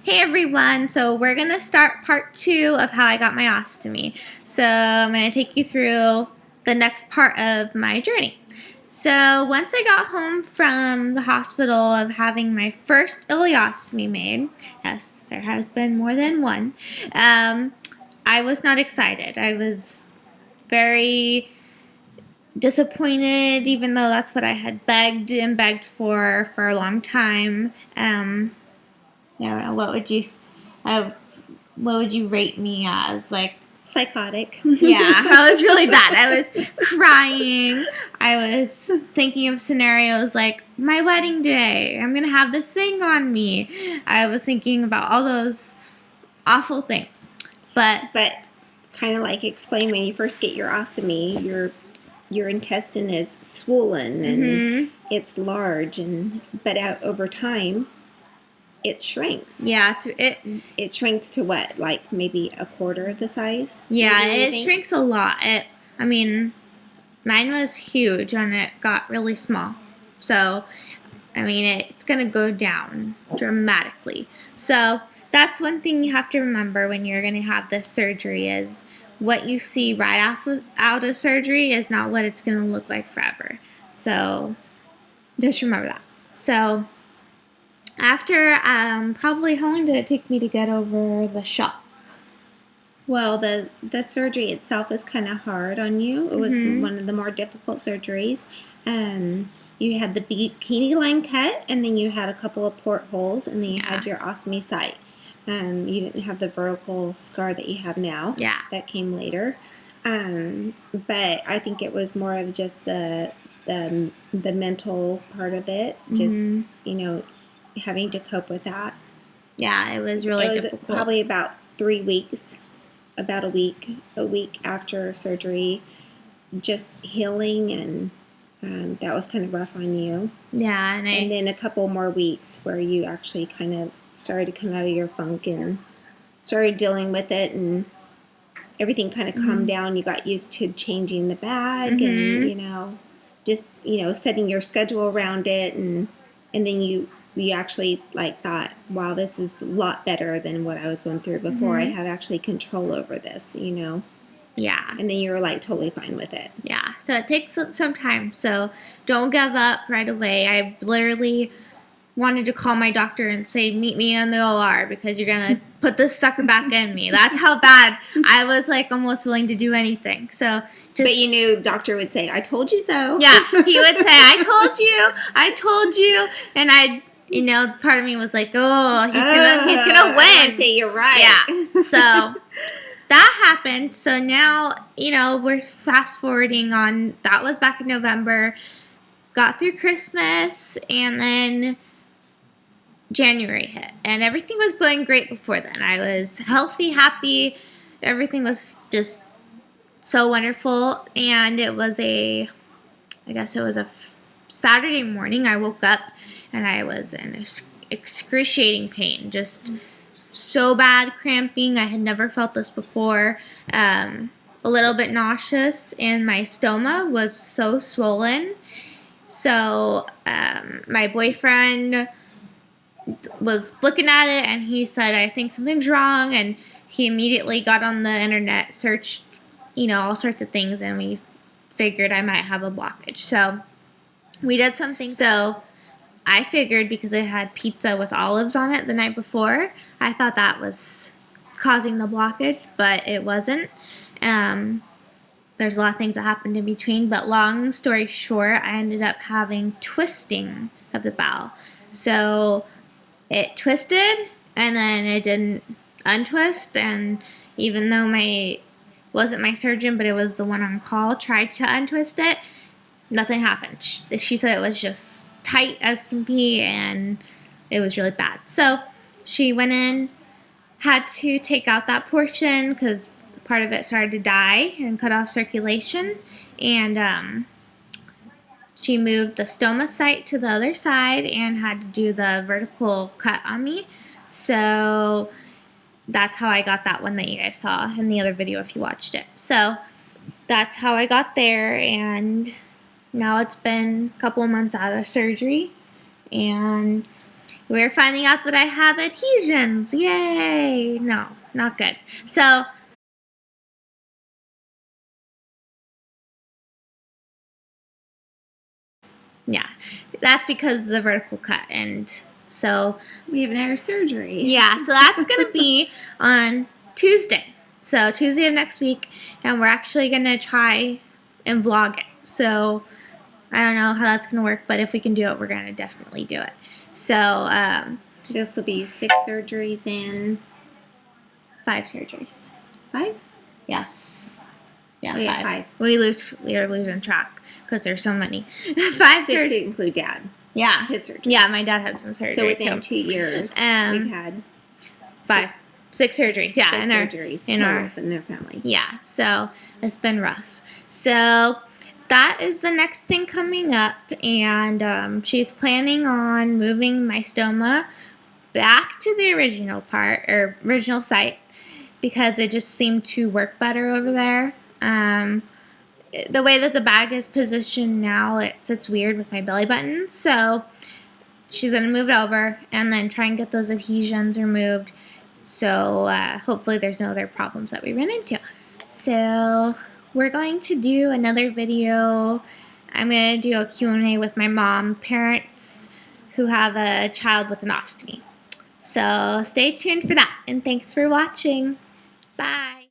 Hey everyone, so we're going to start part 2 of how I got my ostomy. So I'm going to take you through the next part of my journey. So once I got home from the hospital of having my first ileostomy made, yes, there has been more than one, I was not excited. I was very disappointed, even though that's what I had begged and begged for a long time. I don't know, what would you rate me as? Like, psychotic. yeah, I was really bad. I was crying. I was thinking of scenarios like my wedding day. I'm gonna have this thing on me. I was thinking about all those awful things. But kind of like explain when you first get your ostomy, your intestine is swollen and it's large, but over time it shrinks. Yeah, it shrinks to what, like maybe a quarter the size? Yeah, it shrinks a lot. Mine was huge and it got really small. So, it's going to go down dramatically. So, that's one thing you have to remember when you're going to have this surgery is what you see right out of surgery is not what it's going to look like forever. So, just remember that. So, after, probably how long did it take me to get over the shock? Well, the surgery itself is kind of hard on you. It was one of the more difficult surgeries. You had the bikini line cut, and then you had a couple of portholes, and then you had your ostomy site. You didn't have the vertical scar that you have now. Yeah. That came later. But I think it was more of just the mental part of it, just, having to cope with that. Yeah, it was really difficult. Probably about 3 weeks, about a week after surgery, just healing, and that was kind of rough on you. Yeah, and then a couple more weeks where you actually kind of started to come out of your funk and started dealing with it, and everything kind of calmed down. You got used to changing the bag and just setting your schedule around it, and then you actually thought, wow, this is a lot better than what I was going through before. I have actually control over this, Yeah. And then you were totally fine with it. Yeah. So it takes some time. So don't give up right away. I literally wanted to call my doctor and say, meet me in the OR because you're going to put this sucker back in me. That's how bad I was almost willing to do anything. So but you knew the doctor would say, I told you so. Yeah. He would say, I told you. And part of me was like, oh, he's gonna win. I say you're right. Yeah. So that happened. So now, we're fast forwarding on. That was back in November. Got through Christmas, and then January hit, and everything was going great before then. I was healthy, happy. Everything was just so wonderful. And it was a Saturday morning. I woke up and I was in excruciating pain, just so bad cramping. I had never felt this before. A little bit nauseous, and my stoma was so swollen. So my boyfriend was looking at it, and he said, I think something's wrong, and he immediately got on the internet, searched, all sorts of things, and we figured I might have a blockage. So we did something. So I figured, because I had pizza with olives on it the night before, I thought that was causing the blockage, but it wasn't. There's a lot of things that happened in between, but long story short, I ended up having twisting of the bowel. So it twisted, and then it didn't untwist, and even though wasn't my surgeon, but it was the one on call, tried to untwist it, nothing happened. She said it was just tight as can be, and it was really bad. So she went in, had to take out that portion because part of it started to die and cut off circulation, and she moved the stoma site to the other side and had to do the vertical cut on me. So that's how I got that one that you guys saw in the other video if you watched it. So that's how I got there, and now it's been a couple of months out of surgery, and we're finding out that I have adhesions. Yay! No, not good. So, yeah, that's because of the vertical cut. And so, We haven't had our surgery. yeah, so that's going to be on Tuesday. So, Tuesday of next week. And we're actually going to try and vlog it. So, I don't know how that's going to work, but if we can do it, we're going to definitely do it. So, This will be 6 surgeries in 5 surgeries. 5? Yeah. Yeah, Oh, yeah, 5. 5. We are losing track because there's so many. 5 6 surgeries. to include Dad. Yeah. His surgery. Yeah, my dad had some surgery So within too. 2 years, we've had 6 surgeries. Yeah, 6 surgeries in our family. Yeah, so it's been rough. So that is the next thing coming up, and she's planning on moving my stoma back to the original site because it just seemed to work better over there. The way that the bag is positioned now, it sits weird with my belly button, so she's going to move it over and then try and get those adhesions removed. So hopefully there's no other problems that we run into. So we're going to do another video. I'm going to do a Q&A with my mom, parents who have a child with an ostomy. So stay tuned for that, and thanks for watching. Bye.